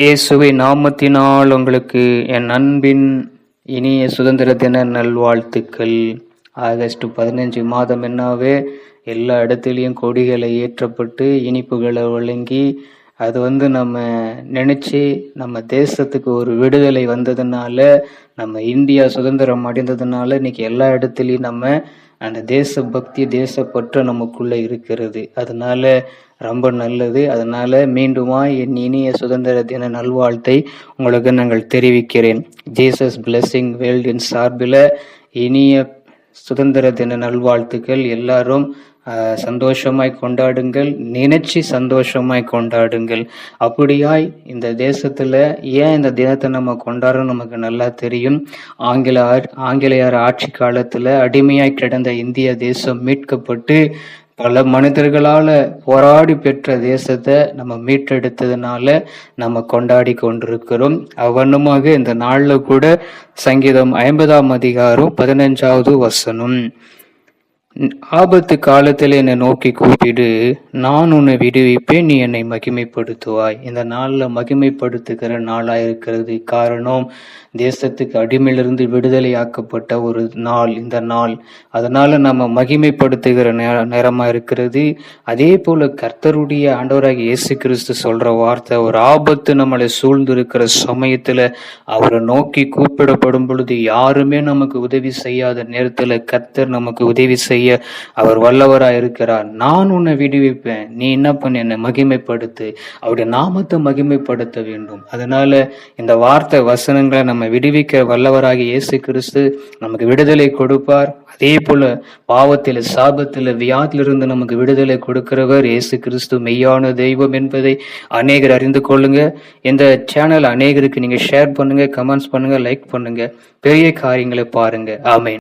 இயேசுவின் நாமத்தினால் உங்களுக்கு என் அன்பின் இனிய சுதந்திர தின நல்வாழ்த்துக்கள். ஆகஸ்ட் 15 மாதம் என்னாவே எல்லா இடத்துலையும் கொடிகளை ஏற்றப்பட்டு இனிப்புகளை வழங்கி அது நம்ம நினைச்சு நம்ம தேசத்துக்கு ஒரு விடுதலை வந்ததுனால, நம்ம இந்தியா சுதந்திரம் அடைந்ததுனால இன்னைக்கு எல்லா இடத்துலையும் நம்ம அந்த தேசபக்தி தேசப்பற்று நமக்குள்ள இருக்கிறது. அதனால ரொம்ப நல்லது. அதனால மீண்டுமாய் என் இனிய சுதந்திர தின நல்வாழ்த்தை உங்களுக்கு நாங்கள் தெரிவிக்கிறேன். ஜீசஸ் பிளெஸிங் வேர்ல்டின் சார்பில் இனிய சுதந்திர தின நல்வாழ்த்துக்கள். எல்லாரும் சந்தோஷமாய் கொண்டாடுங்கள், நினைச்சு சந்தோஷமாய் கொண்டாடுங்கள். அப்படியாய் இந்த தேசத்துல ஏன் இந்த தினத்தை நம்ம கொண்டாடுறோம் நமக்கு நல்லா தெரியும். ஆங்கிலேயர் ஆட்சி காலத்துல அடிமையாய் கிடந்த இந்திய தேசம் மீட்கப்பட்டு பல மனிதர்களால போராடி பெற்ற தேசத்தை நம்ம மீட்டெடுத்ததுனால நம்ம கொண்டாடி கொண்டிருக்கிறோம். அவனுமாக இந்த நாள்ல கூட சங்கீதம் 50ஆம் அதிகாரம் 15வது வசனம், ஆபத்து காலத்தில் என்னை நோக்கி கூப்பிடு, நான் உன்னை விடுவிப்பேன், நீ என்னை மகிமைப்படுத்துவாய். இந்த நாள்ல மகிமைப்படுத்துகிற நாளா இருக்கிறது. காரணம், தேசத்துக்கு அடிமையிலிருந்து விடுதலை ஆக்கப்பட்ட ஒரு நாள் இந்த நாள். அதனால நம்ம மகிமைப்படுத்துகிற நேரமா இருக்கிறது. அதே போல கர்த்தருடைய ஆண்டவராகிய இயேசு கிறிஸ்து சொல்ற வார்த்தை, ஒரு ஆபத்து நம்மளை சூழ்ந்து இருக்கிற சமயத்துல அவரை நோக்கி கூப்பிடப்படும் பொழுது யாருமே நமக்கு உதவி செய்யாத நேரத்துல கர்த்தர் நமக்கு உதவி செய்ய அவர் வல்லவராய் இருக்கிறார். நான் உன்னை விடுவிப்பேன், நீ என்ன பண்ண, என்னை மகிமைப்படுத்து. அவருடைய நாமத்தை மகிமைப்படுத்த வேண்டும். அதனால இந்த வார்த்தை வசனங்களை நம்ம விடுவிக்க வல்லவராகி இயேசு கிறிஸ்து நமக்கு விடுதலை கொடுப்பார். அதே போல பாவத்தில சாபத்தில வியாதிலிருந்து நமக்கு விடுதலை கொடுக்கிறவர் இயேசு கிறிஸ்து மெய்யான தெய்வம் என்பதை அநேகர் அறிந்து கொள்ளுங்க. இந்த சேனல் அநேகருக்கு நீங்க ஷேர் பண்ணுங்க, கமெண்ட்ஸ் பண்ணுங்க, லைக் பண்ணுங்க. பெரிய காரியங்களை பாருங்க. ஆமென்.